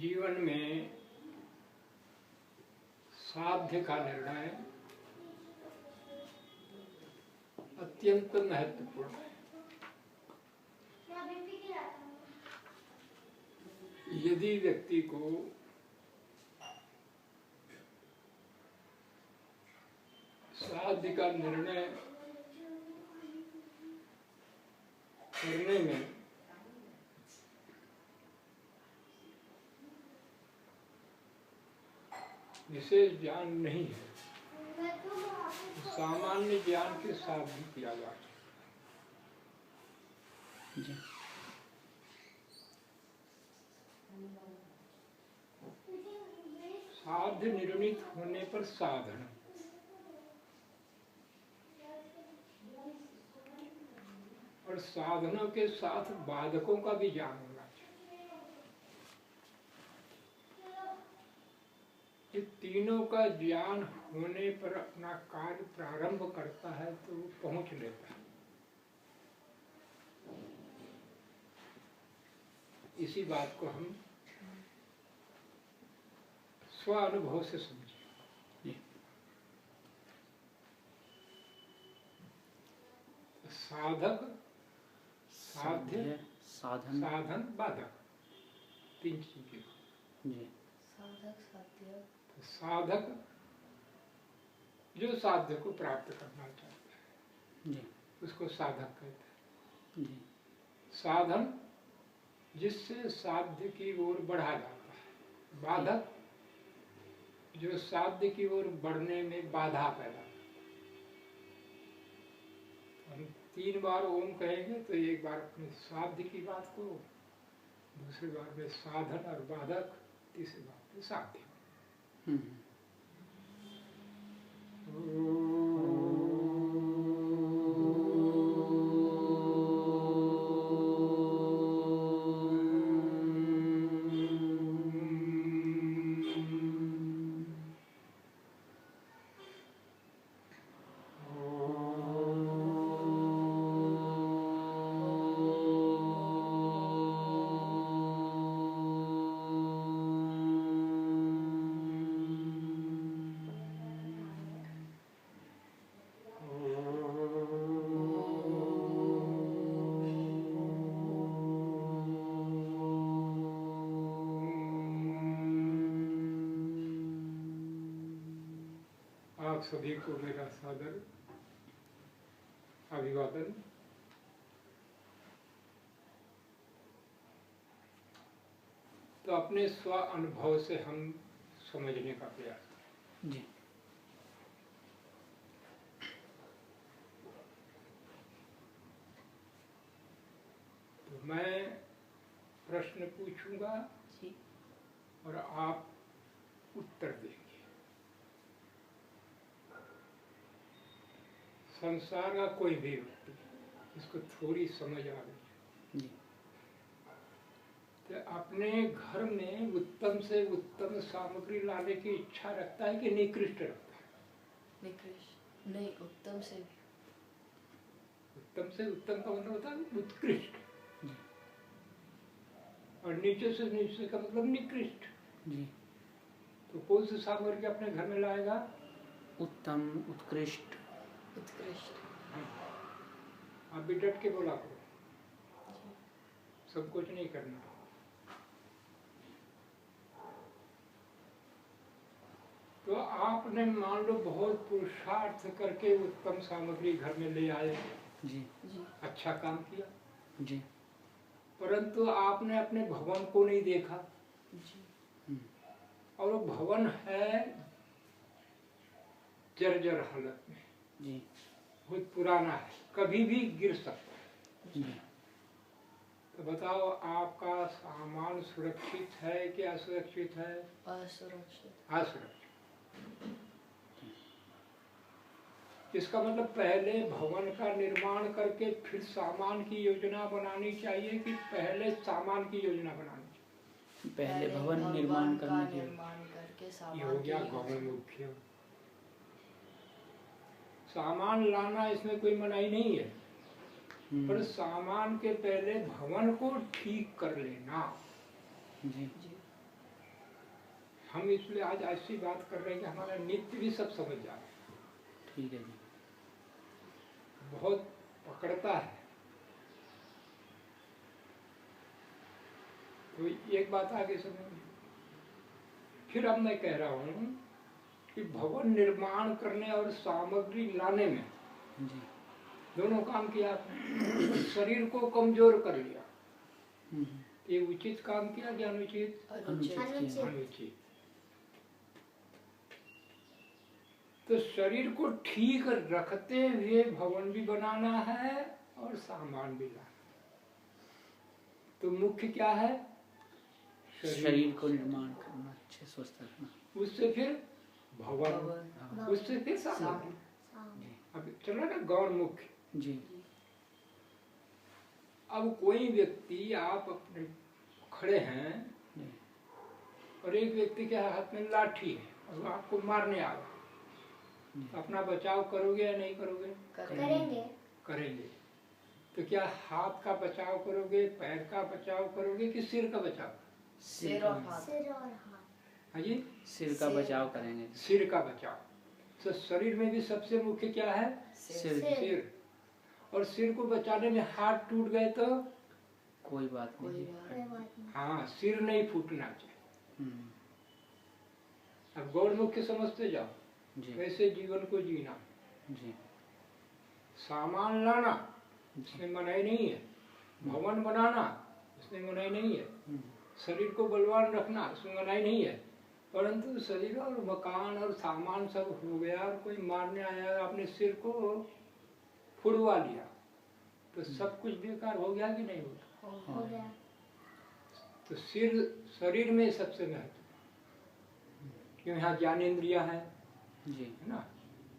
जीवन में साध्य का निर्णय अत्यंत महत्वपूर्ण है। यदि व्यक्ति को साध्य का निर्णय करने में विशेष ज्ञान नहीं है, सामान्य ज्ञान के साथ भी किया जा सकता है। साध्य निर्णित होने पर साधन, और साधनों के साथ बाधकों का भी ज्ञान होना चाहिए। ये तीनों का ज्ञान होने पर अपना कार्य प्रारंभ करता है तो वो पहुंच लेता है। इसी बात को हम स्व अनुभव से समझें। साधक, साध्य, साधन, साधन, बाधक, तीन चीजें। साधक, साध्य, साधक जो साध्य को प्राप्त करना चाहता है उसको साधक कहते हैं। साधन जिससे साध्य की ओर बढ़ा जाता है। बाधक जो साध्य की ओर बढ़ने में बाधा पैदा। हम 3 बार ओम कहेंगे तो एक बार अपने साध्य की बात को, दूसरी बार में साधन और बाधक, तीसरी बार में साध्य। सभी को मेरा सादर अभिवादन। तो अपने स्व अनुभव से हम समझने का प्रयास करें। तो मैं प्रश्न पूछूंगा और आप उत्तर देंगे। संसार का कोई भी व्यक्ति इसको थोड़ी समझ आ गई तो अपने घर में उत्तम से उत्तम सामग्री लाने की इच्छा रखता है कि निकृष्ट रखता है? निकृष्ट नहीं, उत्तम से भी। उत्तम से उत्तम का मतलब होता है उत्कृष्ट, और नीचे से नीचे का मतलब निकृष्ट। तो कौन सी सामग्री अपने घर में लाएगा? उत्तम, उत्कृष्ट। उत्कृष्ट। आप भी डट के बोला करो, सब कुछ नहीं करना। तो आपने मान लो बहुत पुरुषार्थ करके उत्तम सामग्री घर में ले आए जी, अच्छा काम किया जी, परंतु आपने अपने भवन को नहीं देखा जी। और वो भवन है जर्जर हालत में जी, बहुत पुराना है, कभी भी गिर सकता है। तो बताओ आपका सामान सुरक्षित है कि असुरक्षित है? असुरक्षित। असुरक्षित। इसका मतलब पहले भवन का निर्माण करके फिर सामान की योजना बनानी चाहिए कि पहले सामान की योजना बनानी चाहिए? पहले भवन निर्माण करके ये हो गया भवन मुख्य। सामान लाना इसमें कोई मनाही नहीं है, पर सामान के पहले भवन को ठीक कर लेना। जी। हम इसलिए आज ऐसी बात कर रहे हैं कि हमारा नित्य भी सब समझ जा रहा है। ठीक है जी। बहुत पकड़ता है। तो एक बात आगे समझ। फिर अब मैं कह रहा हूँ कि भवन निर्माण करने और सामग्री लाने में जी। दोनों काम किया आपने। शरीर को कमजोर कर लिया, ये उचित काम किया कि अनुचित? अनुचित। अनुचित। तो शरीर को ठीक रखते हुए भवन भी बनाना है और सामान भी लाना। तो मुख्य क्या है? शरीर को निर्माण करना, अच्छे स्वस्थ रखना, उससे फिर भवन, उससे फिर सामान। अब चलो ना गौण मुख्य जी। अब कोई व्यक्ति, आप अपने खड़े हैं और एक व्यक्ति के हाथ में लाठी है और आपको मारने आ रहा, अपना बचाव करोगे या नहीं करोगे? करेंगे। तो क्या हाथ का बचाव करोगे, पैर का बचाव करोगे कि सिर का बचाव? सिर और हाथ। हाँ जी, सिर का बचाव करेंगे। सिर का बचाव। तो शरीर में भी सबसे मुख्य क्या है? सिर। और सिर को बचाने में हाथ टूट गए तो कोई बात नहीं। हाँ, सिर नहीं फूटना चाहिए। अब गौण मुख्य समझते जाओ, कैसे जीवन को जीना। जी। सामान लाना, इसमें मनाही नहीं है। भवन बनाना, इसमें मनाही नहीं है। शरीर को बलवान रखना, इसमें मनाही नहीं है। परंतु शरीर और मकान और सामान सब हो गया और कोई मारने आया, आपने सिर को फुड़वा लिया तो सब कुछ बेकार हो गया कि नहीं होगा? हो गया। तो सिर शरीर में सबसे महत्व, क्यों? यहाँ ज्ञानेंद्रिया है जी, है ना,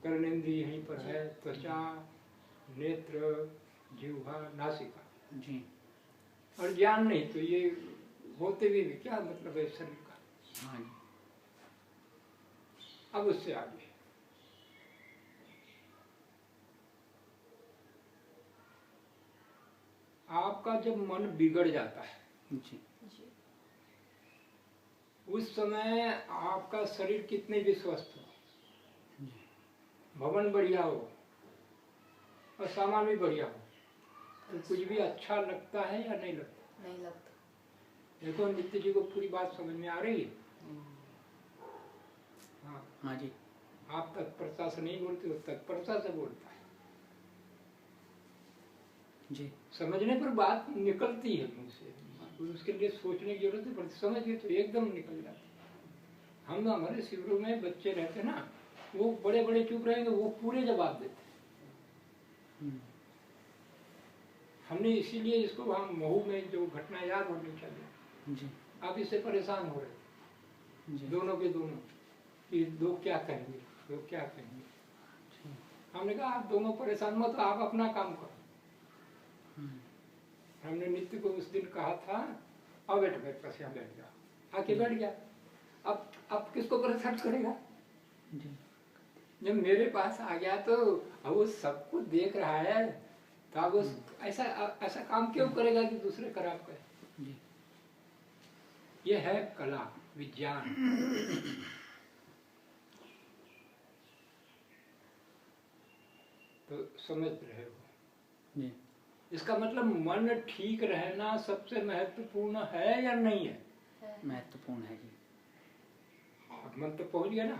कर्णेंद्रिय यहीं पर है, त्वचा, नेत्र, जिह्वा, नासिका जी। और ज्ञान नहीं, तो ये होते हुए भी क्या मतलब है शरीर का? हाँ जी। अब उससे आगे आपका जब मन बिगड़ जाता है जी, उस समय आपका शरीर कितने भी स्वस्थ हो, भवन बढ़िया हो और सामान भी बढ़िया हो, तो कुछ भी अच्छा लगता है या नहीं लगता? नहीं लगता। देखो नित्य जी को पूरी बात समझ में आ रही है? हाँ हाँ जी। आप तत्परता से नहीं बोलते हो, तत्परता से बोलता है। जी। समझने पर बात निकलती है मुंह से, उसके लिए सोचने की जरूरत नहीं पड़ती, समझ गए तो एकदम निकल जाती। हम हमारे शिविरों में बच्चे रहते ना, वो बड़े बड़े चुप रहेंगे, वो पूरे जवाब देते। हमने इसीलिए इसको वहाँ महू में जो घटना याद होनी चाहिए जी। आप इससे परेशान हो रहे जी। दोनों के दोनों कि लोग क्या कहेंगे, लोग क्या कहेंगे। हमने कहा आप दोनों परेशान मत, आप अपना काम करो। हमने नित्य को उस दिन कहा था, अब बैठ मेरे पास, यहाँ बैठ गया, आके बैठ गया। अब किसको परेशान करेगा? जब मेरे पास आ गया तो अब वो सबको देख रहा है, तो अब उस ऐसा काम क्यों करेगा कि दूसरे खराब करे? ये है कला, विज्ञान। तो समझ रहे हो? इसका मतलब मन ठीक रहना सबसे महत्वपूर्ण है या नहीं है? महत्वपूर्ण है जी। अब मन तो पहुंच गया ना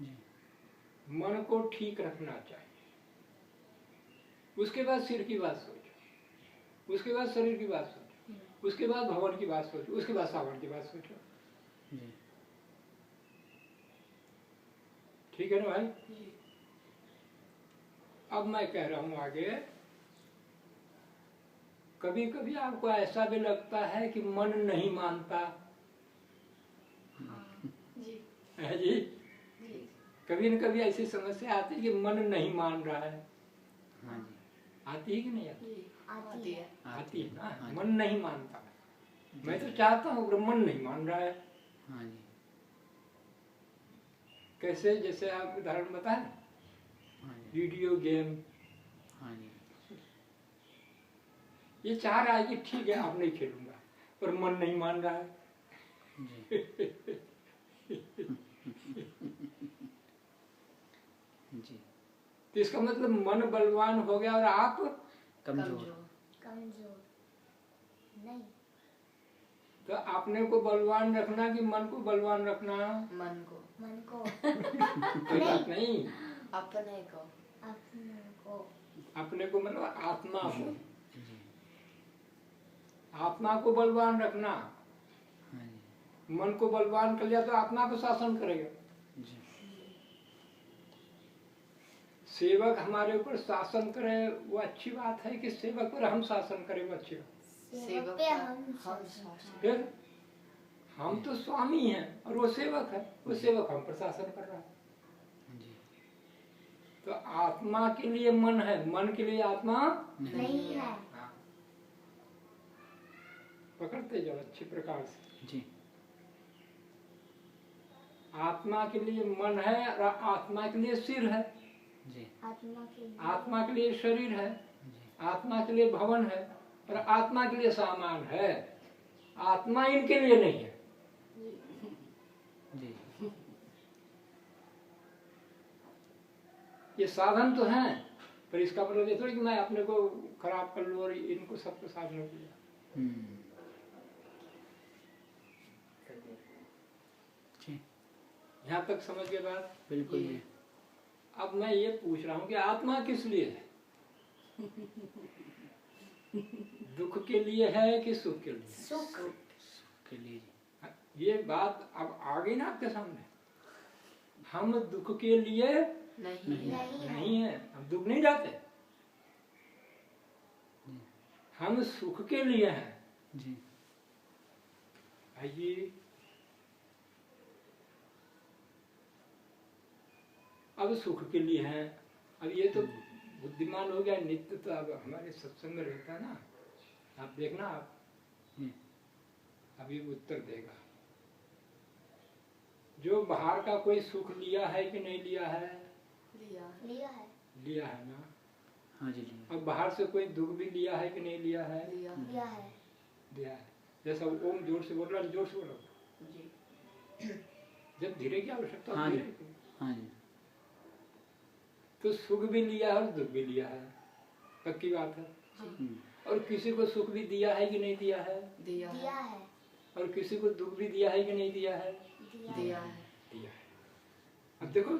जी। मन को ठीक रखना चाहिए। उसके बाद सिर की बात सोचो, उसके बाद शरीर की बात सोचो, उसके बाद भवन की बात सोचो, उसके बाद सावन की बात सोचो। जी। ठीक है ना भाई? अब मैं कह रहा हूं आगे, कभी कभी आपको ऐसा भी लगता है कि मन नहीं मानता जी। है जी? कभी न कभी ऐसी समस्या आती है कि मन नहीं मान रहा है। हाँ जी। आती है कि नहीं आती? आती है। आती है ना। हाँ मन नहीं मानता, मैं तो चाहता हूँ पर मन नहीं मान रहा है। हाँ जी। कैसे? जैसे आप उदाहरण बताएं, वीडियो गेम। हाँ जी। ये चाह रहा है कि ठीक है आप नहीं खेलूंगा, पर मन नहीं मान रहा है। जी। तो इसका मतलब मन बलवान हो गया और आप कमजोर। कमजोर नहीं। तो अपने को बलवान रखना कि मन को बलवान रखना? मन को। मन को। कोई बात नहीं, अपने को। अपने को। अपने को मतलब आत्मा को, जी आत्मा को बलवान रखना। हाँ जी मन को बलवान कर लिया तो आत्मा को शासन करेगा। जी सेवक हमारे ऊपर शासन करे वो अच्छी बात है कि सेवक पर हम शासन करें वो अच्छी बात। सेवक पे हम शासन। फिर हम तो स्वामी हैं और वो सेवक है, वो सेवक हम पर शासन कर रहा है। जी तो आत्मा के लिए मन है, मन के लिए आत्मा नहीं है। हाँ। पकड़ते जाओ अच्छी प्रकार से। जी आत्मा के लिए मन है और आत्मा के लिए सिर है, जी आत्मा के लिए शरीर है, जी आत्मा के लिए भवन है और आत्मा के लिए सामान है। आत्मा इनके लिए नहीं है। जी ये साधन तो हैं, पर इसका मतलब ये थोड़ी कि मैं अपने को खराब कर लूं और इनको सबको साधनों के लिए। जी यहाँ तक समझ के बाद बिल्कुल जी अब मैं ये पूछ रहा हूँ कि आत्मा किस लिए है? दुख के लिए है कि सुख के लिए? सुख के लिए जी ये बात अब आ गई ना आपके सामने। हम दुख के लिए नहीं है। नहीं है, हम दुख नहीं जाते। हम सुख के लिए हैं। जी आइए अब सुख के लिए हैं। अब ये तो बुद्धिमान हो गया, नित्य तो अब हमारे सत्संग में रहता है ना। आप देखना, आप अभी उत्तर देगा। जो बाहर का कोई सुख लिया है कि नहीं लिया है? लिया है। लिया है ना। हाँ जी लिया अब बाहर से कोई दुख भी लिया है कि नहीं लिया है? लिया लिया है। लिया है। जैसा ओम जोर से बोल रहा है, जोर से बोलो। जी। जब धीरे की आवश्यकता हाँ होती जी। है हाँ जी तो सुख भी लिया है और दुख भी लिया है, पक्की बात है। और किसी को सुख भी दिया है कि नहीं दिया है? दिया दिया है। है। और किसी को दुख भी दिया है कि नहीं दिया है? दिया है। दिया है। अब देखो,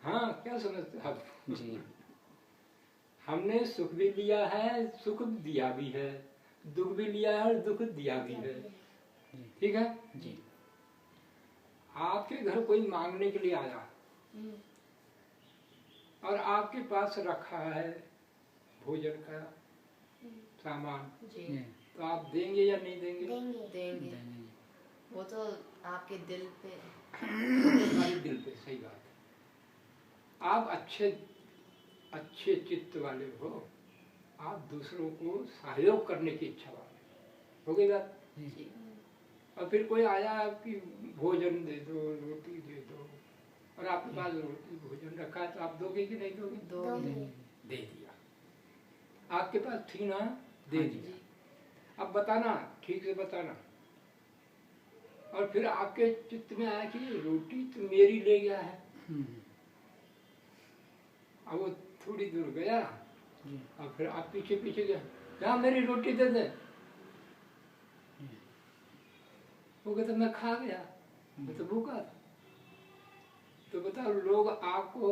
हाँ क्या समझते आप? जी हमने सुख भी लिया है, सुख दिया भी है, दुख भी लिया है और दुख दिया भी है। ठीक है। जी आपके घर कोई मांगने के लिए आया और आपके पास रखा है भोजन का सामान, जी। तो आप देंगे या नहीं देंगे? देंगे। देंगे। वो तो आपके दिल पे। हमारे दिल पे। सही बात है। आप अच्छे चित्त वाले हो, आप दूसरों को सहयोग करने की इच्छा वाले हो गई बात। जी। और फिर कोई आया आपकी भोजन दे दो, रोटी दे दो, और आपके पास रोटी भोजन रखा है तो आप दोगे कि नहीं दोगे? दोगे। दे दिया। आपके पास थी ना, दे हाँ दिया। अब बताना, ठीक से बताना। और फिर आपके चित्त में आया कि रोटी तो मेरी ले गया है। अब वो थोड़ी दूर गया और फिर आप पीछे पीछे गया, जहाँ मेरी रोटी दे दे। वो कहता मैं खा गया, मैं तो भूखा था। तो बताओ, लोग आपको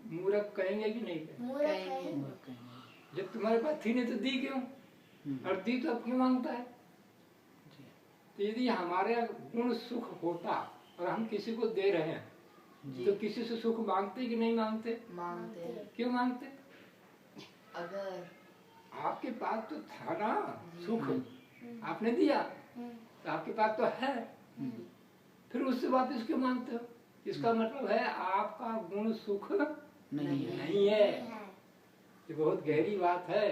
मूर्ख कहेंगे कि नहीं कहेंगे? मूर्ख है। जब तुम्हारे पास थी नहीं तो दी क्यों? और दी तो अब क्यों मांगता है? तो यदि हमारे गुण सुख होता और हम किसी को दे रहे हैं तो किसी से सुख मांगते कि नहीं मांगते? मांगते। क्यों मांगते? अगर आपके पास तो था ना सुख, आपने दिया तो आपके पास तो है, फिर उससे वापस क्यों मांगते हो? इसका मतलब है आपका गुण सुख नहीं है। ये बहुत गहरी बात है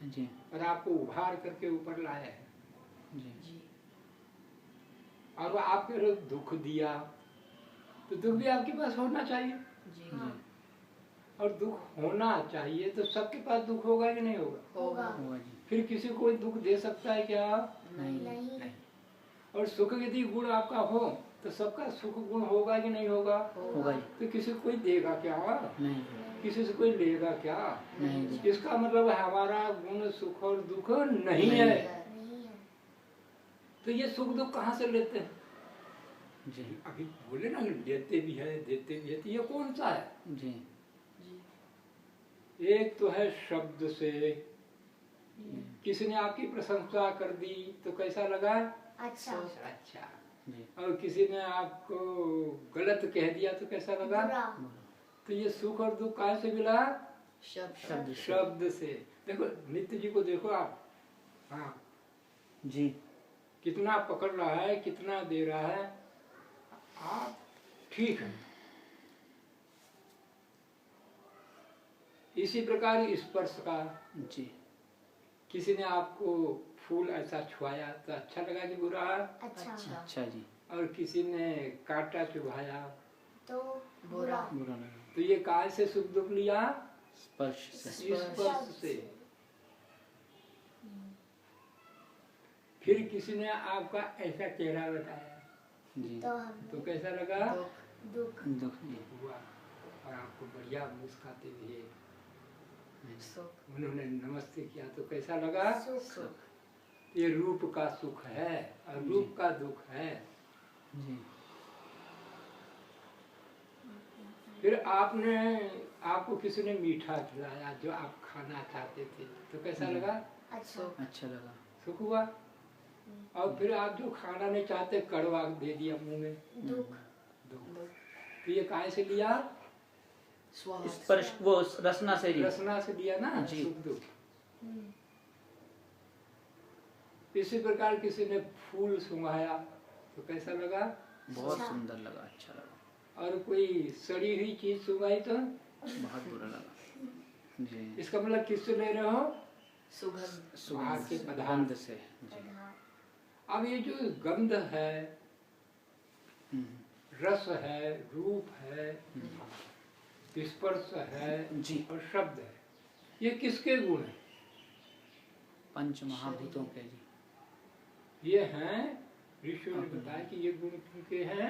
जी और आपको उभार करके ऊपर लाया है। जी और वो आपके दुख दिया तो दुख भी आपके पास होना चाहिए। जी। और दुख होना चाहिए तो सबके पास दुख होगा कि नहीं होगा? होगा। होगा जी फिर किसी को दुख दे सकता है क्या? नहीं। नहीं। और सुख यदि गुण आपका हो तो सबका सुख गुण होगा कि नहीं होगा? होगा जी। तो किसी को कोई देगा क्या? नहीं किसी से कोई लेगा क्या? नहीं जी। इसका मतलब हमारा गुण सुख और दुख नहीं है। नहीं है। तो ये सुख दुख कहाँ से लेते हैं? जी अभी बोले ना लेते भी है देते भी है, तो ये कौन सा है? जी एक तो है शब्द से, किसी ने आपकी प्रशंसा कर दी तो कैसा लगा? अच्छा। अच्छा। जी और किसी ने आपको गलत कह दिया तो कैसा लगा? बुरा। तो ये सुख और दुख कहाँ से मिला? शब्द से। शब्द से। देखो नित्य जी को देखो आप, हाँ जी कितना पकड़ रहा है, कितना दे रहा है, आप ठीक है। इसी प्रकार स्पर्श का, जी किसी ने आपको फूल ऐसा छुआया तो अच्छा लगा कि बुरा? अच्छा। अच्छा जी। और किसी ने कांटा चुभाया तो बुरा। बुरा लगा। तो ये काय से सुख दुख लिया? स्पर्श से। स्पर्श से। फिर किसी ने आपका ऐसा चेहरा बताया जी तो तो हमें कैसा लगा? दुख। दुख जी। हुआ। और आपको बढ़िया मुस्काते हुए सुख। उन्होंने नमस्ते किया तो कैसा लगा? सुख। ये रूप का सुख है और रूप का दुख है। जी फिर आपको किसी ने मीठा खिलाया जो आप खाना चाहते थे तो कैसा लगा? अच्छा। अच्छा लगा। सुख हुआ। और फिर आप जो खाना नहीं चाहते कड़वा दे दिया मुंह में, दुख। दुख। तो ये काय से लिया? स्वाद। स्पर्श वो रसना से जी। रसना से लिया ना जी। सुख दुख। इसी प्रकार किसी ने फूल सुंघाया तो कैसा लगा? बहुत अच्छा। सुंदर लगा, अच्छा लगा। और कोई सड़ी हुई चीज सुंघाई तो बहुत बुरा लगा। जी इसका मतलब किससे ले रहे हो? सुगंध। बाहर के सुगंध पदार्थ से। जी अब ये जो गंध है, हम्म, रस है, रूप है, स्पर्श है जी और शब्द है, ये किसके गुण हैं? पंच महाभूतों के जी। ये हैं, ऋषियों ने बताया कि ये गुण किनके हैं?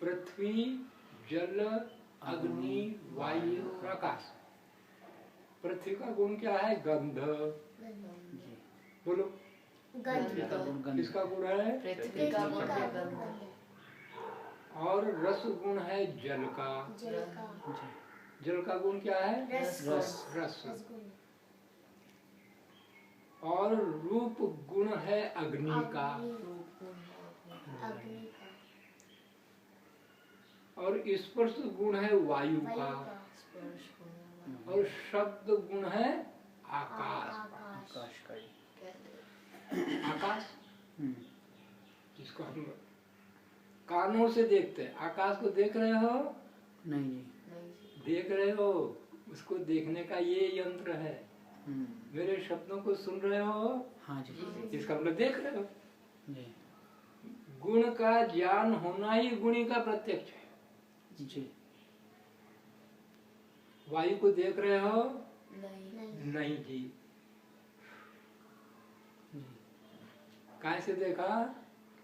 पृथ्वी, जल, अग्नि, वायु और आकाश। पृथ्वी का गुण क्या है? गंध। जी बोलो पृथ्वी का गुण गंध। किसका गुण है? पृथ्वी का गुण है गंध। और रस गुण है जल का। जल का। जी जल का गुण क्या है? रस। रस। रसगुण। और रूप गुण है अग्नि का। अग्नि का। और स्पर्श गुण है वायु वायु का। का। स्पर्श गुण। और शब्द गुण है आकाश। आकाश। आकाश का जी। आकाश हम्म, जिसको हम कानों से देखते हैं, आकाश को देख रहे हो? नहीं जी। देख रहे हो, उसको देखने का ये यंत्र है। हम्म, मेरे शब्दों को सुन रहे हो, हाँ जी। इसका मतलब देख रहे हो। जी गुण का ज्ञान होना ही गुणी का प्रत्यक्ष है। जी वायु को देख रहे हो? नहीं। नहीं जी। जी काय से देखा?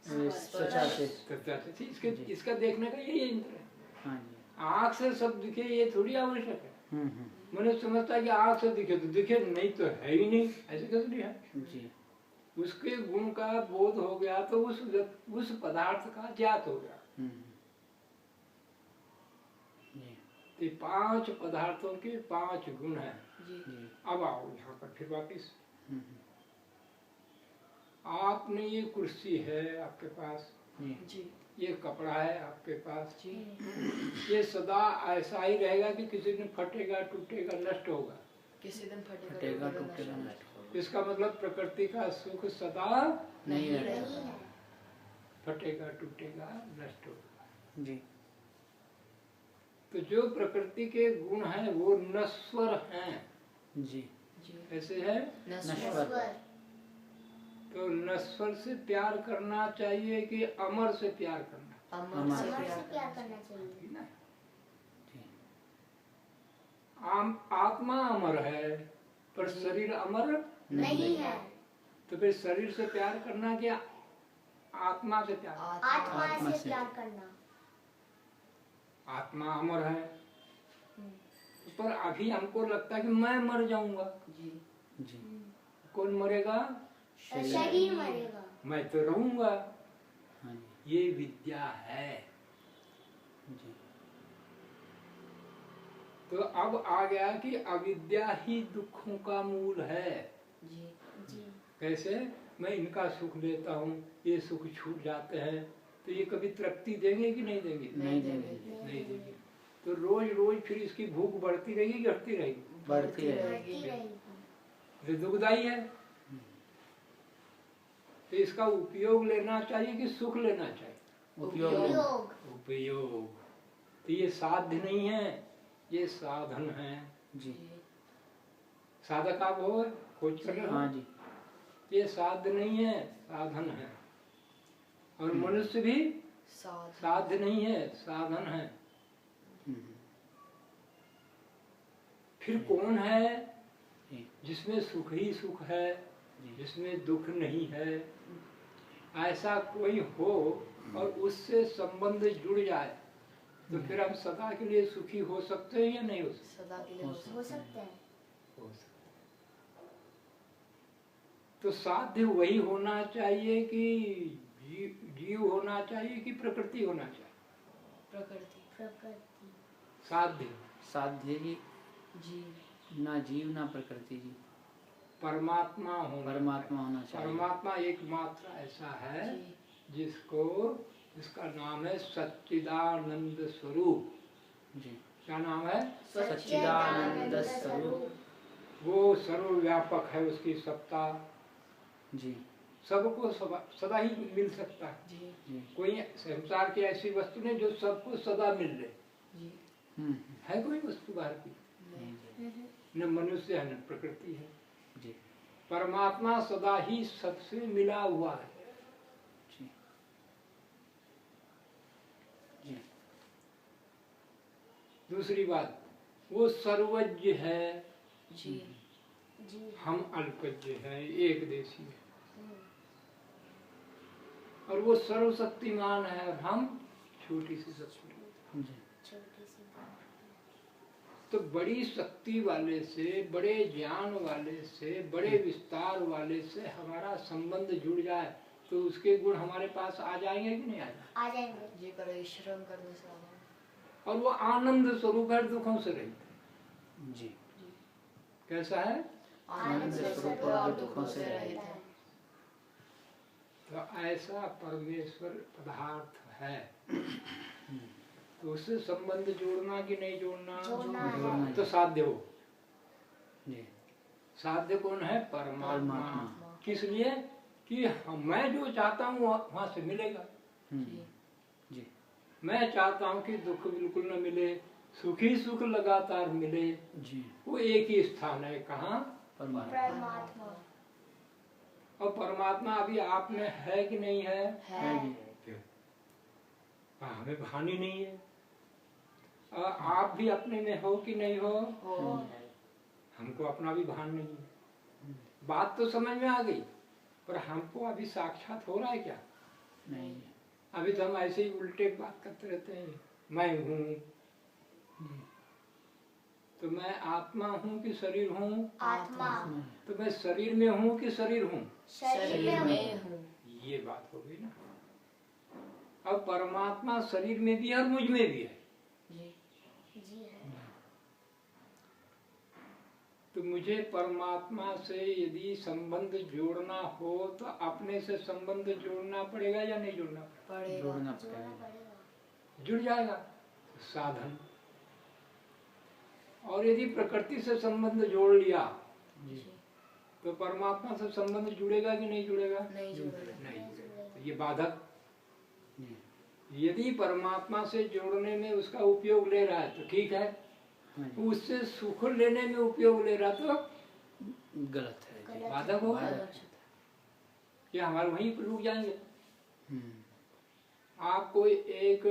त्वचा से। इसका देखने का यही यंत्र है। हाँ जी। आँख से सब दिखे ये थोड़ी आवश्यक है। हम्म, मैंने समझता है कि आँख से दिखे तो दिखे, नहीं तो है ही नहीं, ऐसे कैसे नहीं है? जी उसके गुण का बोध हो गया तो उस पदार्थ का ज्ञात हो गया। हम्म, जी तो 5 पदार्थों के 5 गुण हैं। जी। जी अब आओ यहाँ पर फिर वापिस। हम्म, आपने ये कुर्सी है आपके पास, जी जी। ये कपड़ा है आपके पास, जी। ये सदा ऐसा ही रहेगा कि किसी दिन फटेगा, टूटेगा, नष्ट होगा। किसी दिन फटेगा फटेगा टूटेगा नष्ट होगा। इसका मतलब प्रकृति का सुख सदा नहीं नहीं रहेगा। नहीं है। फटेगा, टूटेगा, नष्ट होगा। जी तो जो प्रकृति के गुण हैं वो नश्वर हैं। जी जी। ऐसे है। नश्वर। ईश्वर। तो नश्वर से प्यार करना चाहिए कि अमर से प्यार करना? अमर से अमर से प्यार प्यार करना चाहिए। ठीक ना? जी आत्मा अमर है पर शरीर अमर नहीं है। तो फिर शरीर से प्यार करना क्या? आत्मा से प्यार। आत्मा आत्मा से से। प्यार करना। आत्मा अमर है, हम्म, पर अभी हमको लगता है कि मैं मर जाऊंगा। जी जी कौन मरेगा? शरीर मरेगा। मैं तो रहूंगा। हाँ जी ये विद्या है। जी तो अब आ गया कि अविद्या ही दुखों का मूल है। जी जी कैसे? मैं इनका सुख लेता हूँ, ये सुख छूट जाते हैं, तो ये कभी तृप्ति देंगे कि नहीं देंगे? नहीं देंगे। नहीं देंगे। तो रोज रोज फिर इसकी भूख बढ़ती रहेगी कि घटती रहेगी? बढ़ती रहेगी। बढ़ती रहेगी। ये दुखदाई है। तो इसका उपयोग लेना चाहिए कि सुख लेना चाहिए? उपयोग उपयोग। उपयोग। तो ये साध्य नहीं है, ये साधन है। जी साधक आप हो, खोज कर रहे हो। हाँ जी ये साध्य नहीं है, साधन है। और मनुष्य भी साध साध्य नहीं है, साधन है। हम्म, फिर कौन है? जी जिसमें सुख ही सुख है, जी जिसमें दुख नहीं है। ऐसा कोई हो और उससे संबंध जुड़ जाए तो फिर हम सदा के लिए सुखी हो सकते हैं या नहीं हो सकते? सदा के लिए हो सकता हो सकते हैं। हो सकते। तो साध्य वही होना चाहिए कि जीव होना चाहिए कि प्रकृति होना चाहिए? प्रकृति प्रकृति। साध्य साध्य जी जी ना जीव ना प्रकृति जी परमात्मा होना परमात्मा होना चाहिए। चाहिए। परमात्मा एकमात्र ऐसा है जी जिसका नाम है सच्चिदानंद स्वरूप। जी क्या नाम है? सच्चिदानंद स्वरूप। वो सर्वव्यापक है, उसकी सत्ता जी सबको सदा ही मिल सकता है। जी जी कोई संसार की ऐसी वस्तु नहीं जो सबको सदा मिल रहे। जी है कोई वस्तु बाहर की? नहीं न मनुष्य है न प्रकृति है। जी परमात्मा सदा ही सबसे मिला हुआ है। जी जी दूसरी बात, वो सर्वज्ञ है, जी जी। हम अल्पज्ञ हैं, एक देशी है। और वो सर्वशक्तिमान है और हम छोटी सी शक्ति। जी छोटी सी बात। तो बड़ी शक्ति वाले से, बड़े ज्ञान वाले से, बड़े विस्तार वाले से हमारा संबंध जुड़ जाए तो उसके गुण हमारे पास आ जाएंगे कि नहीं आ जाएंगे? आ जाएंगे। जी परिश्रम करने से आना। और वो आनंद स्वरूप है, दुखों से रहित है। जी कैसा है? आनंद से स्वरूप और दुखों से रहित है। तो ऐसा परमेश्वर पदार्थ है। तो उससे संबंध जोड़ना कि नहीं जोड़ना? जोड़ना जोड़ना है। तो साध्य हो। जी साध्य कौन है? परमात्मा। परमात्मा। किस लिए? कि मैं जो चाहता हूँ वहां से मिलेगा। जी जी मैं चाहता हूँ कि दुख बिल्कुल न मिले, सुख ही सुख लगातार मिले। जी वो एक ही स्थान है। कहाँ? परमात्मा परमात्मा। और परमात्मा अभी आप में है कि नहीं है? है जी हमें भान ही नहीं है। और आप भी अपने में हो कि नहीं हो? हो हमको अपना भी भान नहीं है। बात तो समझ में आ गई, पर हमको अभी साक्षात हो रहा है क्या? नहीं अभी तो हम ऐसे ही उल्टे बात करते रहते हैं। मैं हूँ, तो मैं आत्मा हूँ कि शरीर हूँ? आत्मा। तो मैं शरीर में हूँ कि शरीर हूँ? शरीर में हूँ। ये बात हो गई ना। अब परमात्मा शरीर में भी है और मुझ में भी है। जी जी है। तो मुझे परमात्मा से यदि संबंध जोड़ना हो तो अपने से संबंध जोड़ना पड़ेगा या नहीं जोड़ना पड़ेगा। जोड़ना जोड़ना पड़ेगा। पड़ेगा। जुड़ जाएगा साधन। और यदि प्रकृति से संबंध जोड़ लिया जी तो परमात्मा से संबंध जुड़ेगा कि नहीं जुड़ेगा? नहीं जुड़ेगा। नहीं जुड़ेगा। तो ये बाधक। जी यदि परमात्मा से जोड़ने में उसका उपयोग ले रहा है तो ठीक है, हाँ जी उससे सुख लेने में उपयोग ले रहा तो गलत है जी बाधक होगा। बाधक। ये हमारे वहीं पर रुक जाएंगे। हम्म आपको एक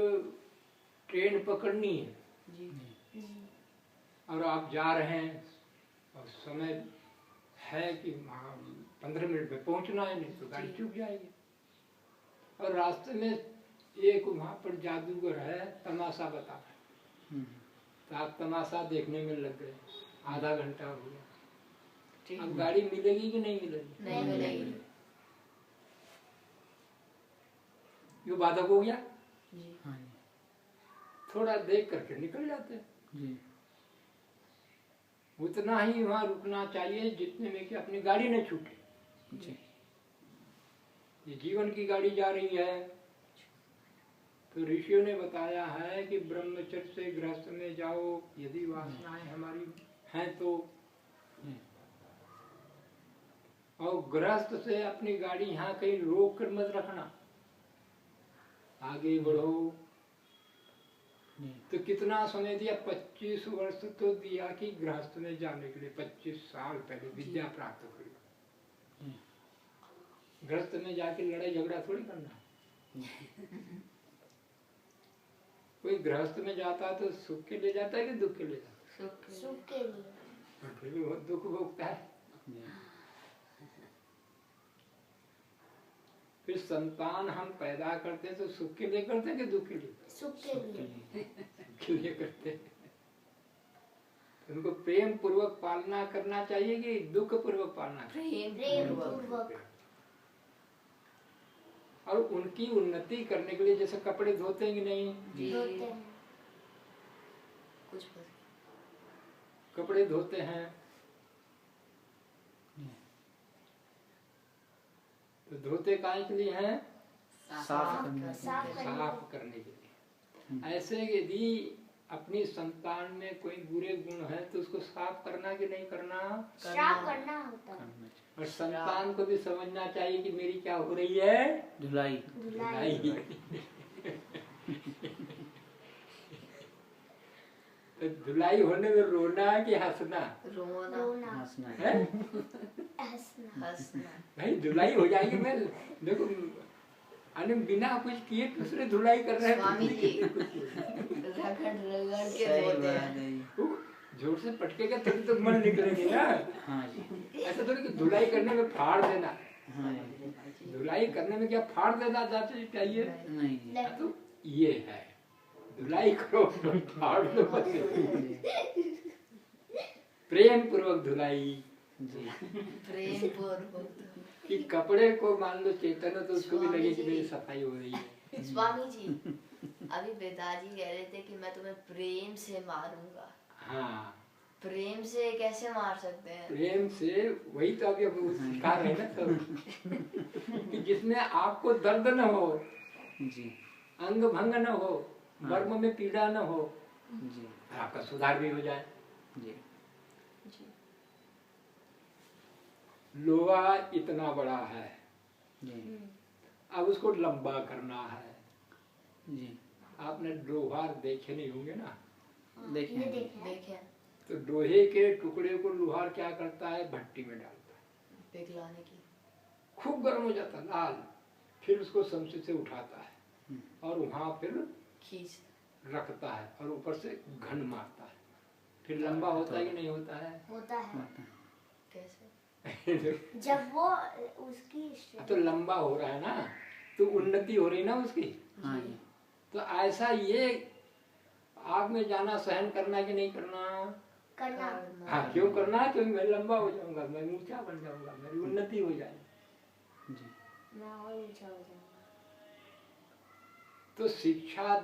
ट्रेन पकड़नी है जी जी। और आप जा रहे हैं और समय है कि 15 मिनट में पहुंचना है, नहीं तो गाड़ी जी। चूक जाएगी। और रास्ते में एक वहाँ पर जादूगर है, तमाशा बता रहा है। तो आप तमाशा देखने में लग गए, आधा घंटा हो गया। ठीक अब गाड़ी मिलेगी कि नहीं मिलेगी? नहीं मिलेगी ये बाधक हो गया। जी। हाँ जी थोड़ा देख करके निकल जाते हैं। जी उतना ही वहाँ रुकना चाहिए जितने में कि अपनी गाड़ी न छूटे। जी ये जीवन की गाड़ी जा रही है। तो ऋषियों ने बताया है कि ब्रह्मचर्य से गृहस्थ में जाओ, यदि वासनाएं हमारी हैं तो। और गृहस्थ से अपनी गाड़ी यहाँ कहीं रोक कर मत रखना, आगे बढ़ो। तो कितना समय दिया? 25 वर्ष तो दिया कि गृहस्थ में जाने के लिए। 25 साल पहले विद्या प्राप्त करी। गृहस्थ में जाके लड़ाई झगड़ा थोड़ी करना। कोई गृहस्थ में जाता है तो सुख के लिए जाता है कि दुख के लिए जाता है? सुख के लिए। और फिर भी बहुत दुख भोगता है। फिर संतान हम पैदा करते हैं तो सुख के लिए करते हैं कि दुख के लिए? सुख के लिए। के लिए करते हैं। उनको प्रेम पूर्वक पालना करना चाहिए कि दुख पूर्वक पालना चाहिए? प्रेम पूर्वक। और उनकी उन्नति करने के लिए जैसे कपड़े धोते हैं कि नहीं? धोते हैं। कुछ कपड़े धोते हैं तो धोते काहे के लिए हैं? साफ करने साफ करने के लिए। ऐसे यदि अपनी संतान में कोई बुरे गुण है तो उसको साफ करना कि नहीं करना? श्राप करना होता है। और संतान को भी समझना चाहिए कि मेरी क्या हो रही है? धुलाई धुलाई। तो धुलाई होने में रोना कि हंसना? रोना हंसना है? हंसना। हंसना। भाई धुलाई हो जाएगी। मैं देखो अने बिना कुछ किए दूसरे धुलाई कर रहे हैं। स्वामी जी रगड़ रगड़ के सही धोते बात हैं। है। जोर से पटकेगा तभी तो मन निकलेगी ना। हाँ जी ऐसा थोड़ी कि धुलाई करने में फाड़ देना। हाँ जी धुलाई करने में क्या फाड़ देना जाते चाहिए? नहीं जी तो ये है, धुलाई करो फाड़ दो। प्रेम पूर्वक धुलाई। जी प्रेम पूर्वक। कि कपड़े को मान लो चेतन है तो उसको भी लगे कि मेरी सफाई हो रही है। स्वामी जी अभी पिताजी कह रहे थे कि मैं तुम्हें प्रेम से मारूंगा। हाँ, प्रेम से कैसे मार सकते हैं? प्रेम से वही तो अभी हम सिखा रहे हैं ना सब। कि जिसमें आपको दर्द न हो, जी अंग भंग न हो, मर्म में पीड़ा न हो, जी आपका सुधार भी हो जाए। जी लोहा इतना बड़ा है, जी अब उसको लंबा करना है। जी आपने लोहा देखे नहीं होंगे ना? देखिए ये देखें। देखें तो लोहे के टुकड़े को लोहार क्या करता है? भट्टी में डालता है, पिघलाने की। खूब गर्म हो जाता है लाल। फिर उसको शमशीर से उठाता है और वहां फिर खींच रखता है और ऊपर से घन मारता है। फिर लंबा होता है कि नहीं होता है? होता है। कैसे? जब वो उसकी तो लंबा हो रहा है ना, तो उन्नति हो रही ना उसकी। हाँ जी तो ऐसा ये आग में जाना सहन करना कि नहीं करना? करना। हाँ, क्यों करना? क्योंकि मैं लंबा हो जाऊंगा, मैं ऊंचा बन जाऊंगा, मेरी उन्नति हो जाएगी। जी मैं और ऊंचा हो जाऊंगा। तो शिक्षा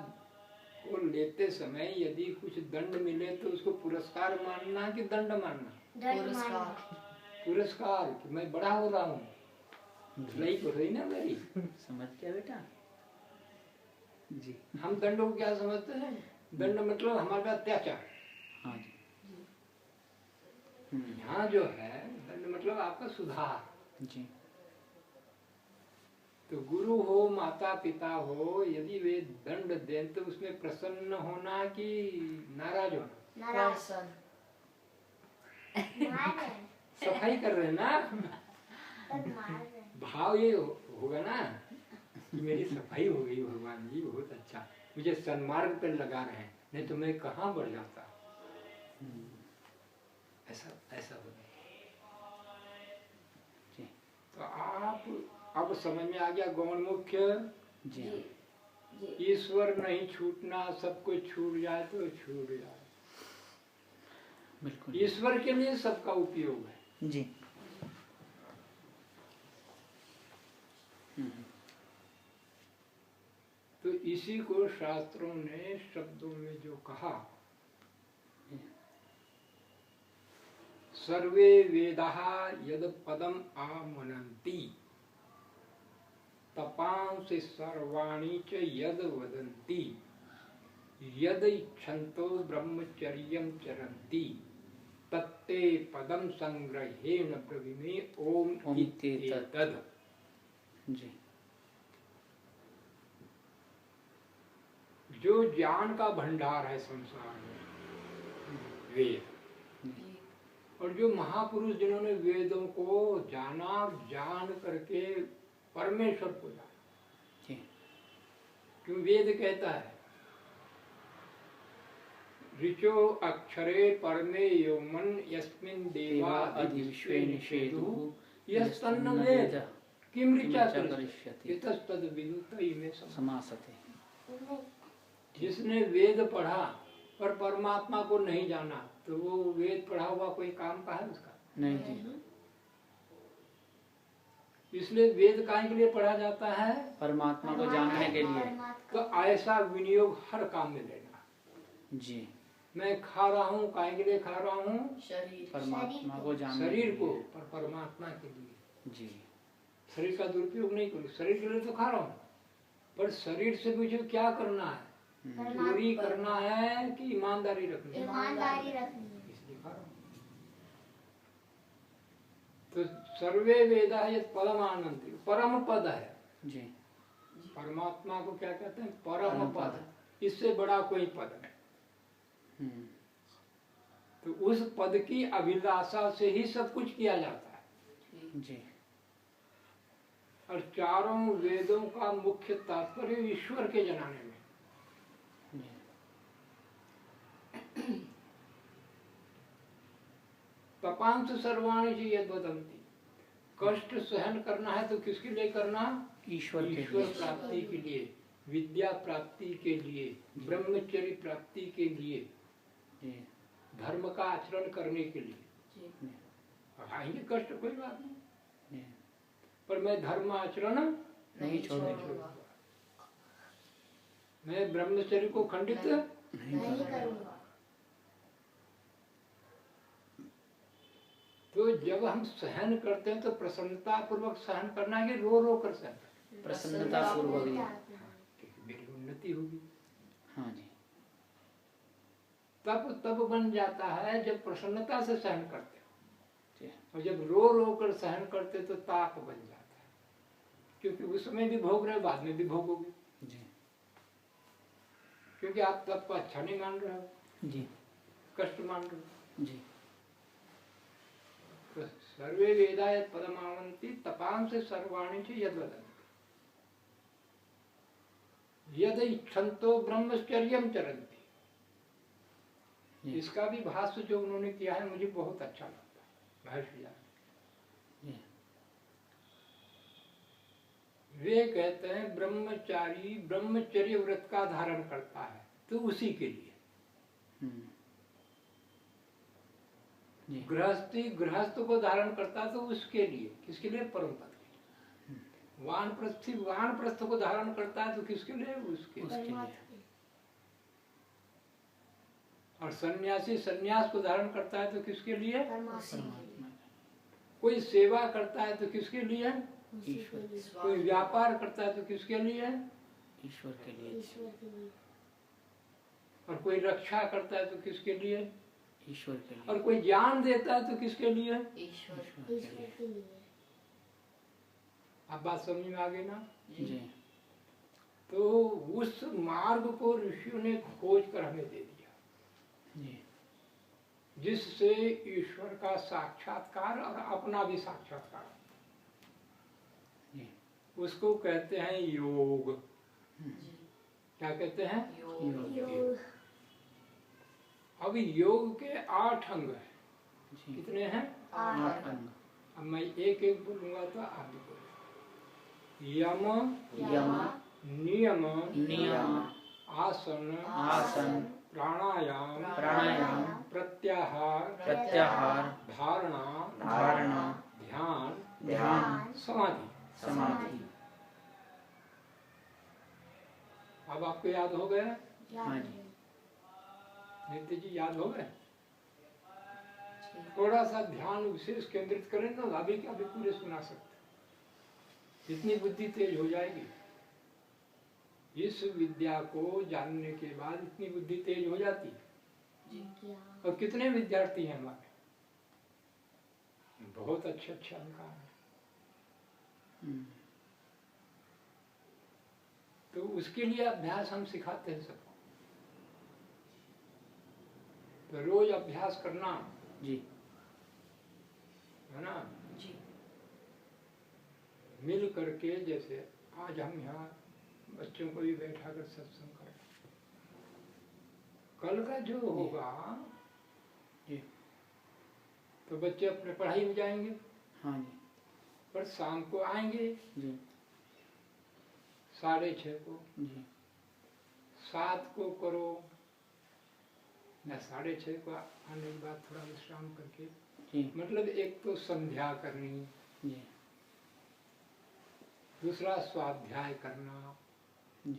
को लेते समय यदि कुछ दंड मिले तो उसको पुरस्कार मानना कि दंड मानना? दंड मानना। पुरस्कार कि मैं बड़ा हो रहा हूँ, धुलाई हो रही ना मेरी। समझ गया बेटा। जी हम दंड को क्या समझते हैं? दंड मतलब हमारे पे अत्याचार। हाँ जी यहाँ जो है दंड मतलब आपका सुधार। जी तो गुरु हो, माता पिता हो, यदि वे दंड दें तो उसमें प्रसन्न होना कि नाराज होना? नाराज। पर्सन मार रहे हैं। सफाई कर रहे हैं ना, पर मार रहे हैं। भाव ये होगा ना कि मेरी सफाई हो गई, भगवान जी बहुत अच्छा, मुझे सन्मार्ग पर लगा रहे हैं, नहीं तो मैं कहाँ बढ़ जाता। ऐसा ऐसा होगा। जी तो आप अब समझ में आ गया गौण मुख्य जी जी जी ईश्वर नहीं छूटना, सब कुछ छूट जाए तो छूट जाए। बिल्कुल ईश्वर के लिए सबका उपयोग है। जी। तो इसी को शास्त्रों ने शब्दों में जो कहा, सर्वे वेदाः यद पदम आमनन्ति तपांसि सर्वाणि च यद वदन्ति यद इच्छन्तो ब्रह्मचर्यं चरन्ति तत्ते पदम संग्रहेण ब्रवीमि ओम इत्येतद्। जी जो ज्ञान का भंडार है संसार में, वेद, जी और जो महापुरुष जिन्होंने वेदों को जाना, जान करके परमेश्वर को जाना। जी क्यों वेद कहता है ऋचो अक्षरे परमे यो मन यस्मिन् देवा अधिविश्वे निषेधु यस्तन्न वेद किम ऋचा करिष्यति इतस्तद विदुत इमे समासते। जिसने वेद पढ़ा पर परमात्मा को नहीं जाना, तो वो वेद पढ़ा हुआ कोई काम का है उसका? नहीं जी, इसलिए वेद काहे के लिए पढ़ा जाता है? परमात्मा को जानने के लिए। तो ऐसा विनियोग हर काम में लेना। जी मैं खा रहा हूँ, काहे के लिए खा रहा हूँ? शरीर परमात्मा को जानने शरीर के को, लिए। पर परमात्मा के लिए। जी शरीर का दुरुपयोग नहीं करूँ, शरीर के लिए तो खा रहा हूँ, पर शरीर से मुझे क्या करना है? चोरी करना है कि ईमानदारी रखनी है? ईमानदारी रखनी है। इसलिए खा रहा हूँ। तो सर्वे वेदा यत् परम आनंद, परम पद है। जी परमात्मा को क्या कहते हैं? परम पद। इससे बड़ा कोई पद नहीं। तो उस पद की अभिलाषा से ही सब कुछ किया जाता है। जी और चारों वेदों का मुख्य तात्पर्य ईश्वर के जनाने में। तपांस सर्वाणि च यद् वदन्ति, कष्ट सहन करना है तो किसके लिए करना? ईश्वर के ईश्वर लिए। प्राप्ति के लिए, विद्या प्राप्ति के लिए, ब्रह्मचर्य प्राप्ति के लिए, जी धर्म का आचरण करने के लिए। जी आएंगे कष्ट, कोई बात नहीं, जी पर मैं धर्म आचरण नहीं छोड़ूंगा, मैं ब्रह्मचर्य को खंडित नहीं करूँगा। तो जब हम सहन करते हैं तो प्रसन्नता पूर्वक सहन करना है कि रो रो कर सहन करना? प्रसन्नता पूर्वक। क्योंकि मेरी उन्नति होगी। हाँ जी तब बन जाता है जब प्रसन्नता से सहन करते हो। जी और जब रो रो कर सहन करते तो ताप बन जाता है, क्योंकि उस समय भी भोग रहे, बाद में भी भोगोगे, जी क्योंकि आप तब को अच्छा नहीं मान रहे हो, जी कष्ट मान रहे हो। जी तो सर्वे वेदा यत् पदमावन्ति तपांसि सर्वाणि च यद् वदन्ति यद इच्छन्तो ब्रह्मचर्यं चरन्ति। इसका भी भाष्य जो उन्होंने किया है मुझे बहुत अच्छा लगता है। भाष्य जी वे कहते हैं ब्रह्मचारी ब्रह्मचर्य व्रत का धारण करता है तो उसी के लिए, जी गृहस्थी गृहस्थ को धारण करता है तो उसके लिए, किसके लिए? परम पद के लिए। वानप्रस्थी वानप्रस्थ को धारण करता है तो किसके लिए? उसके लिए। उसके लिए। और सन्यासी सन्यास को धारण करता है तो किसके लिए? परमात्मा कोई सेवा करता है तो किसके लिए? ईश्वर कोई व्यापार करता है तो किसके लिए? ईश्वर के लिए। और कोई रक्षा करता है तो किसके लिए? ईश्वर के लिए। और कोई ज्ञान देता है तो किसके लिए? ईश्वर के लिए। आप बात समझ में आ गई ना? जी तो उस मार्ग को ऋषियों ने खोज कर हमें दे दिया, जी जिससे ईश्वर का साक्षात्कार और अपना भी साक्षात्कार, जी उसको कहते हैं योग। जी क्या कहते हैं? योग। अब योग के 8 अंग हैं। जी कितने हैं? 8 अंग। अब मैं एक एक बोलूंगा तो आप भी बोलो। यम, यम नियम नियम आसन आसन प्राणायाम प्राणायाम प्रत्याहार प्रत्याहार धारणा धारणा ध्यान ध्यान समाधि। समाधि। अब आपको याद हो गया? हाँ जी। नित्य जी याद हो गए? थोड़ा सा ध्यान विशेष केंद्रित करें ना, अभी पूरे सुना सकते। इतनी बुद्धि तेज हो जाएगी। इस विद्या को जानने के बाद इतनी बुद्धि तेज हो जाती है। और कितने विद्यार्थी हैं हमारे, बहुत अच्छे अंक हैं। तो उसके लिए अभ्यास हम सिखाते हैं सबको। तो रोज अभ्यास करना जी, है ना जी। मिल करके। जैसे आज हम यहाँ बच्चों को भी बैठा कर सत्संग करें, कल का जो होगा जी, तो बच्चे अपने पढ़ाई में जाएंगे। हाँ जी, पर शाम को आएंगे जी, 6:30 को, जी, 7 को करो या 6:30 को आने के बाद थोड़ा विश्राम करके। जी, मतलब एक तो संध्या करनी, जी, दूसरा स्वाध्याय करना, जी,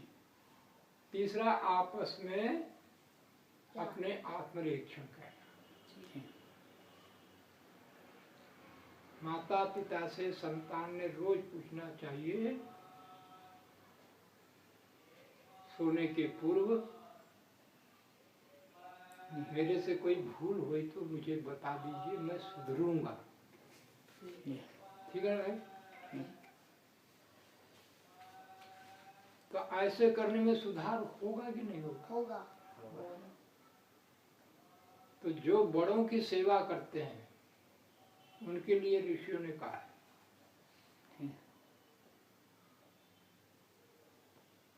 तीसरा आपस में अपने आत्मनिरीक्षण करना। जी, माता पिता से संतान ने रोज पूछना चाहिए सोने के पूर्व, मेरे से कोई भूल हुई तो मुझे बता दीजिए, मैं सुधरूंगा। जी, ठीक है भाई? तो ऐसे करने में सुधार होगा कि नहीं होगा? होगा। तो जो बड़ों की सेवा करते हैं उनके लिए ऋषियों ने कहा है,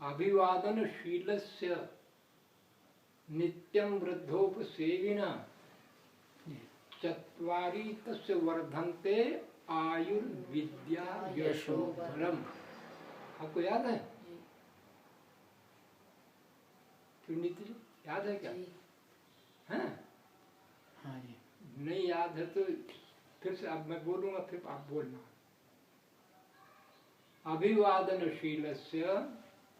अभिवादनशीलस्य नित्यं वृद्धोपसेविना चत्वारि तस्य वर्धन्ते आयुर्विद्या यशो बलम। आपको याद है? नित्य जी याद है क्या? हैं? हाँ जी, नहीं याद है तो फिर से अब मैं बोलूंगा, फिर आप बोलना। अभिवादनशीलस्य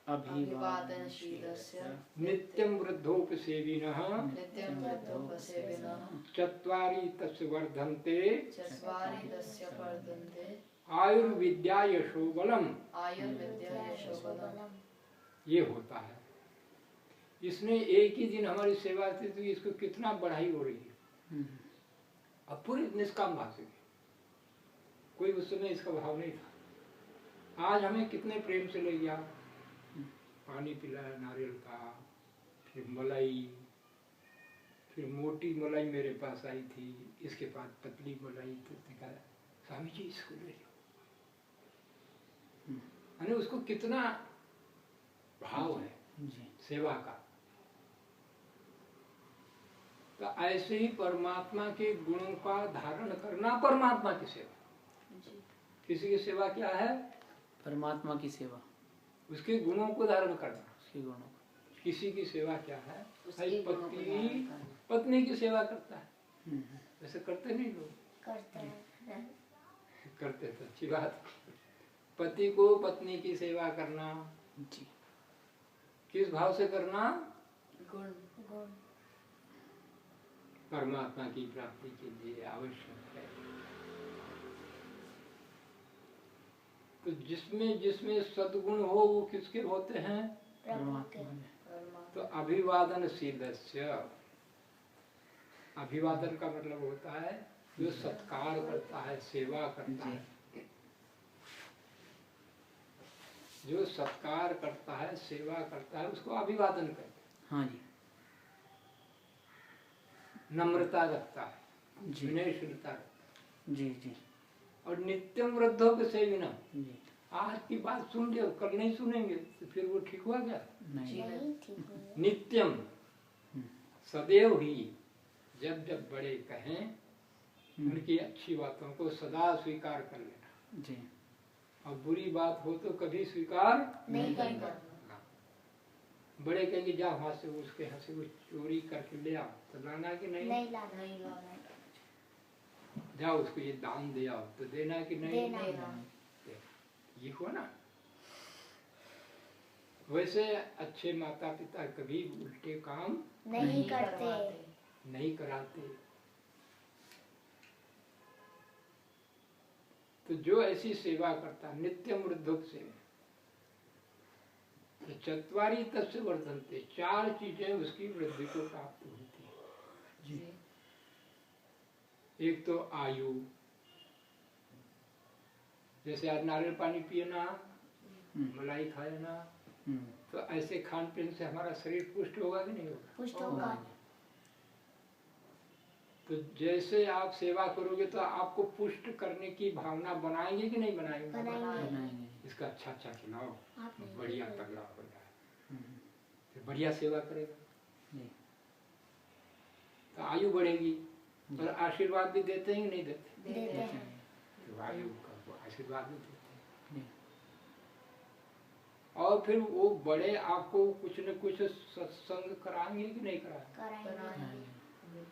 अभिवादनशीलस्य नित्यं वृद्धोपसेविनः नित्यं वृद्धोपसेविनः चत्वारि तस्य वर्धन्ते चत्वारि तस्य वर्धन्ते आयुर्विद्या यशो बलम। आयुर्विद्या यशो बलम। ये होता है। इसने एक ही दिन हमारी सेवा की तो इसको कितना बढ़ाई हो रही है। अब पूरे निष्काम भाव से, कोई उस समय इसका भाव नहीं था। आज हमें कितने प्रेम से ले गया, पानी पिलाया नारियल का, फिर मलाई, फिर मोटी मलाई मेरे पास आई थी, इसके बाद पतली मलाई। तो दिखाया स्वामी जी इसको ले लो। यानी उसको कितना भाव है सेवा का। तो ऐसे ही परमात्मा के गुणों का धारण करना परमात्मा की सेवा। किसी की सेवा क्या है? परमात्मा की सेवा, उसके गुणों को धारण करना। उसके गुणों। किसी की सेवा क्या है? पति पत्नी की सेवा करता है, वैसे करते नहीं लोग? करते हैं। करते तो अच्छी बात। पति को पत्नी की सेवा करना जी, किस भाव से करना? गुण। गुण। परमात्मा की प्राप्ति के लिए आवश्यक है। तो जिसमें जिसमें सद्गुण हो वो किसके होते हैं? परमात्मा। तो अभिवादनशीलस्य, अभिवादन का मतलब होता है जो सत्कार करता है, सेवा करता है। जो सत्कार करता है, सेवा करता है, उसको अभिवादन कहते हैं। हाँ जी, नम्रता रखता है, जी, विनयशीलता रखता जी, जी, है। और नित्यम वृद्धोपसेविना, जी, आज की बात सुन लियो, कल नहीं सुनेंगे तो फिर वो ठीक हुआ क्या? नहीं, नहीं ठीक है। नित्यम, सदैव ही, जब जब बड़े कहें उनकी अच्छी बातों को सदा स्वीकार कर लेना। जी, और बुरी बात हो तो कभी स्वीकार नहीं करना। करना। बड़े कहेंगे जा वहां से उसके यहाँ से कुछ चोरी करके ले आओ तो लाना कि नहीं, नहीं लाना। नहीं लाना। जाओ उसको ये दान दे आओ तो देना कि नहीं, देना। ये हुआ ना। वैसे अच्छे माता पिता कभी उल्टे काम नहीं करते। करवाते। नहीं कराते। तो जो ऐसी सेवा करता नित्यम वृद्धोक से, तो चत्वारी तस्य वर्धन्ते, 4 चीजें उसकी वृद्धि को प्राप्त होती है। जी। एक तो आयु, जैसे आज नारियल पानी पिए ना, मलाई खाए ना, तो ऐसे खान पीन से हमारा शरीर पुष्ट होगा कि नहीं होगा? पुष्ट होगा। तो जैसे आप सेवा करोगे तो आपको पुष्ट करने की भावना बनाएंगे कि नहीं बनाएंगे? बनाएंगे। इसका अच्छा अच्छा खिलाओ, आप नहीं बढ़िया खाएंगे। तगड़ा हो जाए, फिर बढ़िया सेवा करेगा तो आयु बढ़ेगी। और आशीर्वाद भी देते हैं कि नहीं देते? देते हैं। तो आयु का वो आशीर्वाद भी देते हैं। और फिर वो बड़े आपको कुछ न कुछ सत्संग कराएंगे कि नहीं कराएंगे? कराएंगे।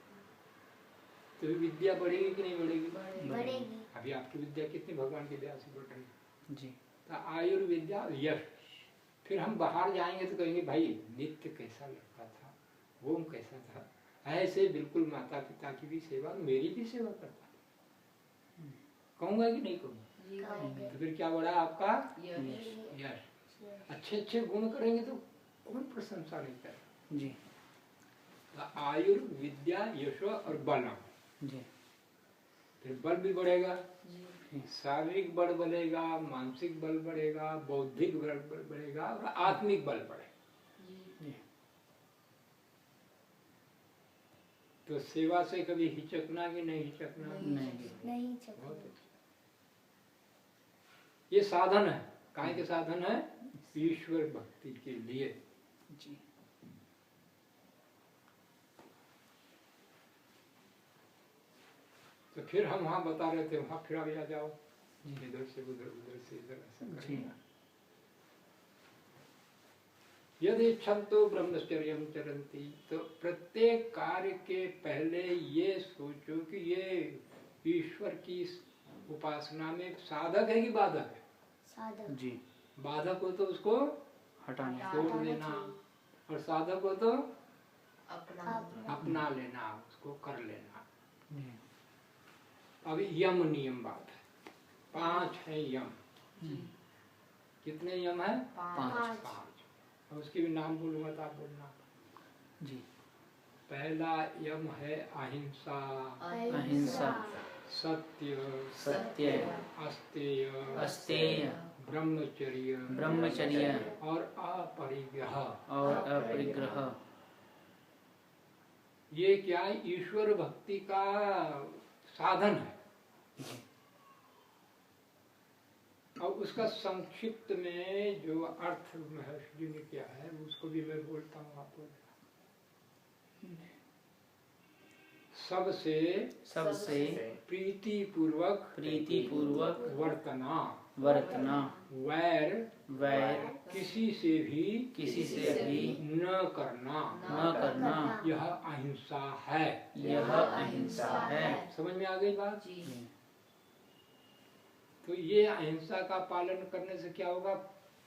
तो विद्या बढ़ेगी कि नहीं बढ़ेगी? बढ़ेगी। अभी आपकी विद्या कितनी भगवान की दया से बढ़ रही है। जी। तो आयुर्विद्या यश। फिर हम बाहर जाएंगे तो कहेंगे भाई नित्य कैसा लड़का था, ओम कैसा था। ऐसे बिल्कुल माता पिता की भी सेवा, मेरी भी सेवा करता, कहूँगा कि नहीं कहूँगा? जी। करेंगे। तो फिर क्या बढ़ा आपका यश। यश। अच्छे अच्छे गुण करेंगे तो कौन प्रशंसा नहीं करेगा? जी। तो आयुर्विद्या यशो और बलम, जी। फिर बल भी बढ़ेगा। जी। शारीरिक बल बढ़ेगा, मानसिक बल बढ़ेगा, बौद्धिक बल बढ़ेगा और आत्मिक बल बढ़ेगा। जी। तो सेवा से कभी हिचकना कि नहीं हिचकना? नहीं बहुत चलेगा। अच्छा। ये साधन है, काय के साधन है? ईश्वर भक्ति के लिए। जी। तो फिर हम वहां बता रहे थे, वहां फिर आ जाओ, इधर से उधर, उधर से इधर, ऐसा करेंगे। यदि इच्छन्तो ब्रह्मचर्यं चरन्ति, तो प्रत्येक कार्य के पहले ये सोचो कि ये ईश्वर की उपासना में साधक है कि बाधक है? साधक। जी। बाधक हो तो उसको हटाना। छोड़ देना, और साधक हो तो अपना। अपना लेना, उसको कर लेना। अब यम नियम बात है, 5 है यम। कितने यम है? 5। 5। और उसके भी नाम बोलूंगा तो आप बोलना। जी। पहला यम है अहिंसा, अहिंसा, सत्य, सत्य, अस्तेय, अस्तेय, ब्रह्मचर्य, ब्रह्मचर्य और अपरिग्रह। और अपरिग्रह। ये क्या है? ईश्वर भक्ति का साधन है। और उसका संक्षिप्त में जो अर्थ महर्षि जी ने किया है उसको भी मैं बोलता हूँ आपको। सबसे प्रीति पूर्वक वर्तना, वैर किसी से भी न करना, यह अहिंसा है। समझ में आ गई बात? जी। तो ये अहिंसा का पालन करने से क्या होगा?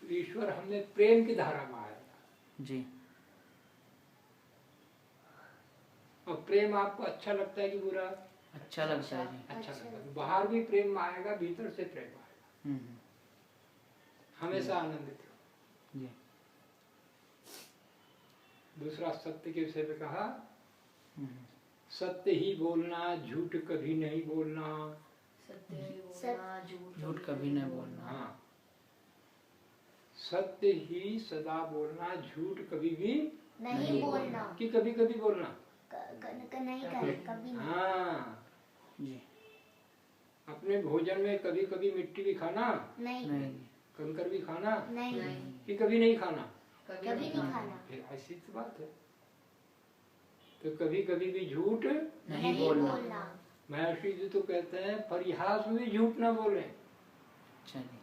ईश्वर हमें प्रेम की धारा में आएगा। जी। और प्रेम आपको अच्छा लगता है कि बुरा? अच्छा लगता है जी। अच्छा लगता है। बाहर भी प्रेम आएगा, भीतर से प्रेम आएगा। हमेशा आनंदित हो। जी। दूसरा सत्य के विषय में कहा, सत्य ही बोलना, झूठ कभी नहीं बोलना। झूठ कभी नहीं बोलना। हाँ, सत्य ही सदा बोलना, झूठ कभी भी नहीं बोलना। कि कभी कभी बोलना। नहीं करे कभी नहीं। हाँ, जी। अपने भोजन में कभी कभी मिट्टी भी खाना, नहीं। कंकर भी खाना, नहीं। कि कभी नहीं खाना। कभी नहीं खाना। फिर ऐसी तो बात है। तो कभी कभी भी झूठ नहीं बोलना। महर्षि जी तो कहते हैं परिहास में भी झूठ ना बोले। अच्छा जी।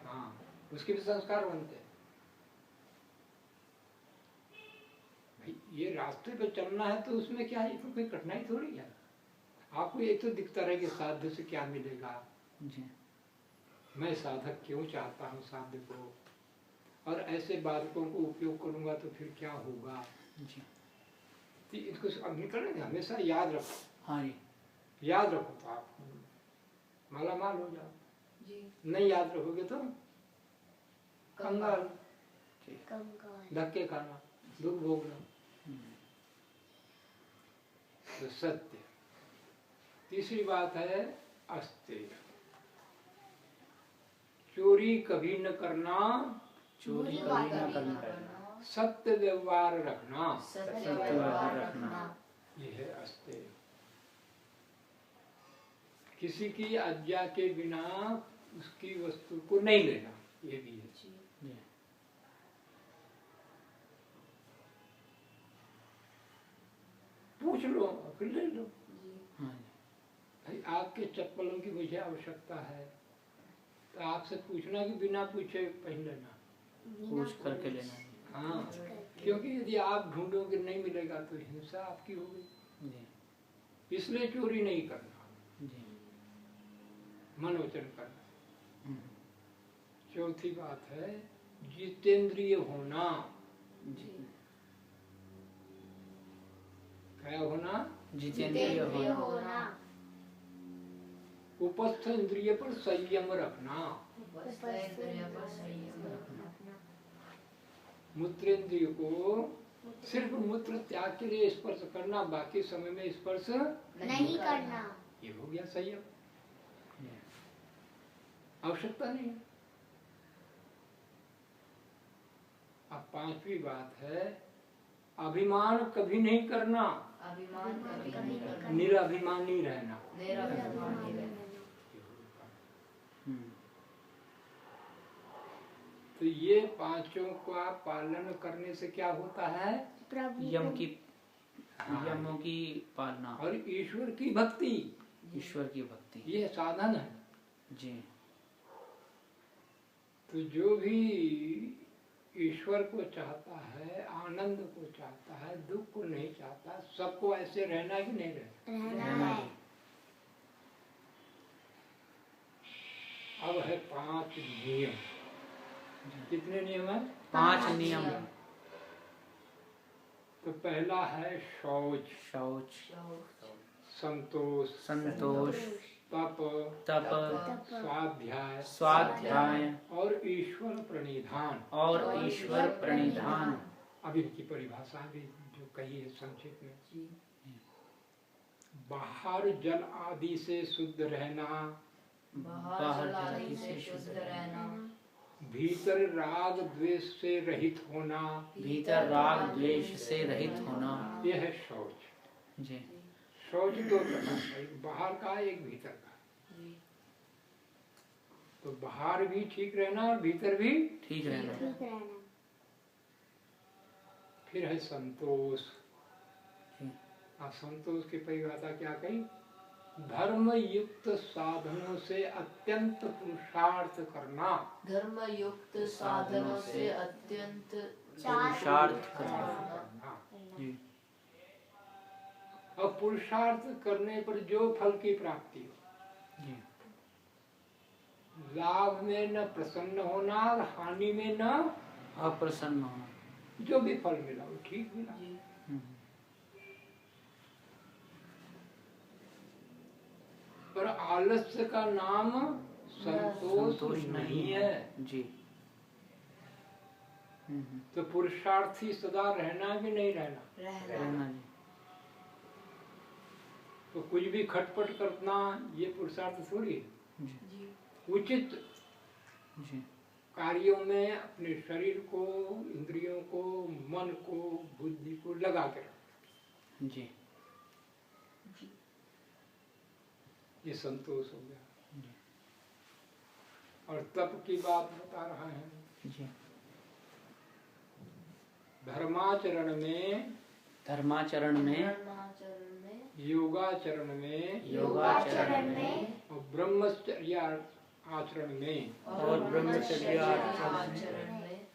हाँ, उसके भी संस्कार बनते हैं। भाई ये रास्ते पे चलना है तो उसमें क्या है, कोई कठिनाई थोड़ी है। आपको ये तो दिखता रहे कि साध्य से क्या मिलेगा, जी मैं साधक क्यों चाहता हूँ साध्य को, और ऐसे बाधकों को उपयोग करूंगा तो फिर क्या होगा। जी तो इसको अब निकलेंगे, हमेशा याद रखो। हाँ जी याद रखो तो आप माला माल हो जाओ, जी नहीं याद रखोगे तो कंगाल, कंगाल। धक्के खाना, दुख भोगना। तो सत्य। तीसरी बात है अस्तेय, चोरी कभी न करना, चोरी कभी ना करना, सत्य व्यवहार रखना, सत्य व्यवहार रखना। ये है अस्तेय। किसी की आज्ञा के बिना उसकी वस्तु को नहीं लेना, ये भी है। जी पूछ लो फिर ले लो। हाँ जी भाई आपके चप्पलों की मुझे आवश्यकता है, तो आपसे पूछना कि बिना पूछे पहन लेना। पूछ करके लेना जी हाँ, क्योंकि यदि आप ढूंढोगे नहीं मिलेगा तो हिंसा आपकी होगी, जी इसलिए चोरी नहीं करना, जी मनोवचन करना। चौथी बात है जितेंद्रिय होना। जी क्या होना? जितेंद्रिय होना, उपस्थ इंद्रिय पर संयम रखना, मूत्रेंद्रिय को सिर्फ मूत्र त्याग के लिए स्पर्श करना, बाकी समय में स्पर्श नहीं करना। ये हो गया संयम, आवश्यकता नहीं है। अब पांचवी बात है अभिमान कभी नहीं करना, अभिमान कभी नहीं करना, निराभिमानी रहना। निराभिमानी रहना। तो ये पांचों का पालन करने से क्या होता है? प्रभु यम की हाँ। यमों की पालना और ईश्वर की भक्ति, ईश्वर की भक्ति। ये साधन है। जी तो जो भी ईश्वर को चाहता है, आनंद को चाहता है, दुख को नहीं चाहता, सबको ऐसे रहना कि नहीं रहना। रहना है। अब है 5 नियम। कितने नियम है? 5 नियम। तो पहला है शौच, शौच, संतोष, संतोष, तप, तप, स्वाध्याय स्वाध्याय और ईश्वर प्रणिधान। और ईश्वर प्रणिधान। अब इनकी परिभाषा भी जो कही है संक्षिप्त में, बाहर जल आदि से शुद्ध रहना, बाहर जल से शुद्ध रहना, भीतर राग द्वेष से रहित होना, भीतर राग द्वेष से रहित होना। यह है शौच। जी शौच 2 प्रकार का, एक बाहर का एक भीतर का। तो बाहर भी ठीक रहना और भीतर भी। ठीक रहना। ठीक रहना। फिर है संतोष। जी। अब संतोष की परिभाषा क्या कही? धर्म युक्त साधनों से अत्यंत पुरुषार्थ करना, धर्म युक्त साधनों से अत्यंत पुरुषार्थ करना। जी और पुरुषार्थ करने पर जो फल की प्राप्ति हो, जी लाभ में न प्रसन्न होना और हानि में न, अप्रसन्न होना। जो भी फल मिला वो ठीक मिला। पर आलस्य का नाम संतोष नहीं है। जी तो पुरुषार्थी सदा रहना कि नहीं रहना? रहना जी। तो कुछ भी खटपट करना ये पुरुषार्थ थोड़ी है। जी उचित जी कार्यों में अपने शरीर को, इंद्रियों को, मन को, बुद्धि को लगा के रखना, जी ये संतोष हो गया। और तप की बात बता रहा है। जी धर्माचरण में, धर्माचरण में, योगाचरण में, योगाचरण में और ब्रह्मचर्य आचरण में और ब्रह्मचर्य आचरण में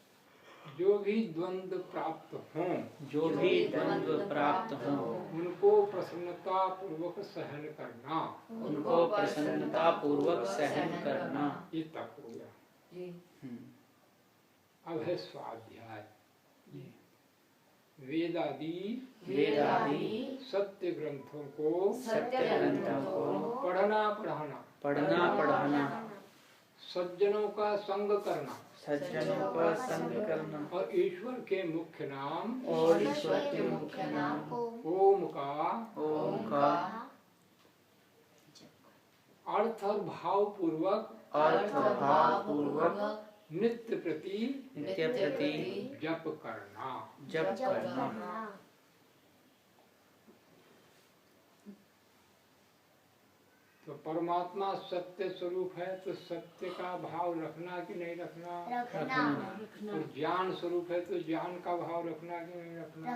जो भी द्वंद्व प्राप्त हों, जो भी द्वंद्व प्राप्त हों, उनको प्रसन्नता पूर्वक सहन करना। उनको प्रसन्नता पूर्वक सहन करना। ये तक हो गया। जी अब है स्वाध्याय। जी। वेदादि सत्य ग्रंथों को पढ़ना पढ़ना सज्जनों का संग करना सज्जनों का संग करना और ईश्वर के मुख्य नाम और ईश्वर के मुख्य नाम ओम का अर्थ और भाव पूर्वक नित्य प्रति जप करना। तो परमात्मा सत्य स्वरूप है, तो सत्य का भाव रखना कि नहीं रखना। और ज्ञान स्वरूप है, तो ज्ञान का भाव रखना कि नहीं रखना।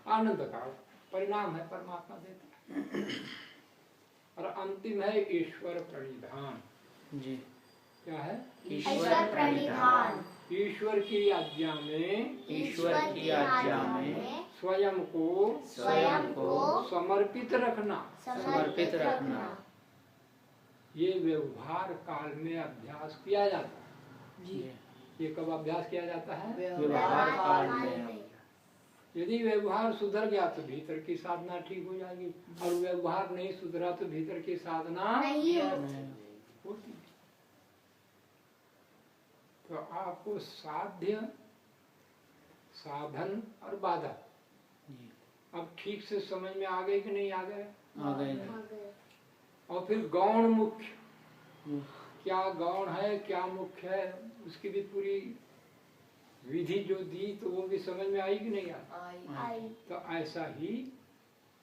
आनंद का परिणाम है परमात्मा देता है। और अंतिम है ईश्वर प्रणिधान। जी। क्या है? ईश्वर प्रणिधान। ईश्वर की आज्ञा में स्वयं को समर्पित रखना। ये व्यवहार काल में अभ्यास किया जाता है। जी। ये कब अभ्यास किया जाता है? व्यवहार काल में। यदि व्यवहार सुधर गया तो भीतर की साधना ठीक हो जाएगी, और व्यवहार नहीं सुधरा तो भीतर की साधना नहीं होती। तो आपको साध्य, साधन और बाधा अब ठीक से समझ में आ गए कि नहीं आ गए? आ गए। और फिर गौण मुख्य, क्या गौण है क्या मुख्य है, उसकी भी पूरी विधि जो दी तो वो भी समझ में आई कि नहीं आई? तो ऐसा ही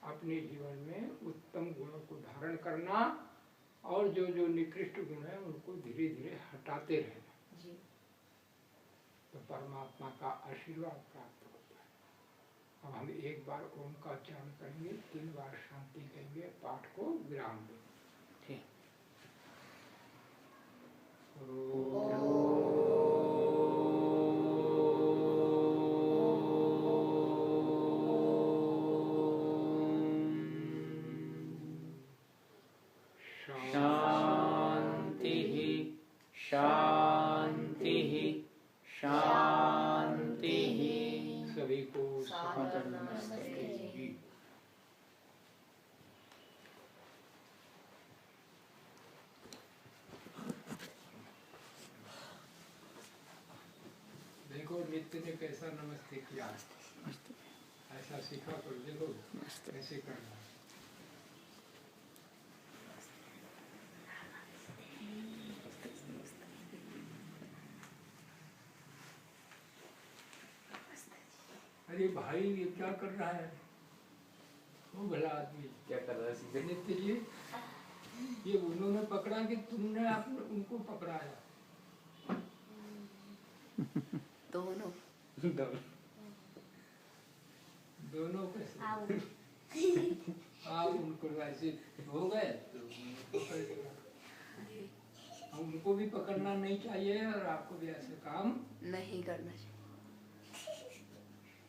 अपने जीवन में उत्तम गुणों को धारण करना और जो जो निकृष्ट गुण है उनको धीरे धीरे हटाते रहना। तो परमात्मा का आशीर्वाद प्राप्त होता है। अब हम एक बार ओम का उच्चारण करेंगे, 3 बार शांति कहेंगे, पाठ को विराम देंगे। शांति। सभी को सादर नमस्ते जी। देखो नित्य ने कैसा नमस्ते किया, ऐसा सीखा करो। देखो कैसे करना। अरे भाई ये क्या कर रहा है? वो भला आदमी क्या कर रहा है? नित्य जी, ये उन्होंने पकड़ा कि तुमने उनको पकड़ाया? दोनों कैसे? उनको वैसे हो गए तो उनको भी पकड़ना नहीं चाहिए और आपको भी ऐसे काम नहीं करना चाहिए।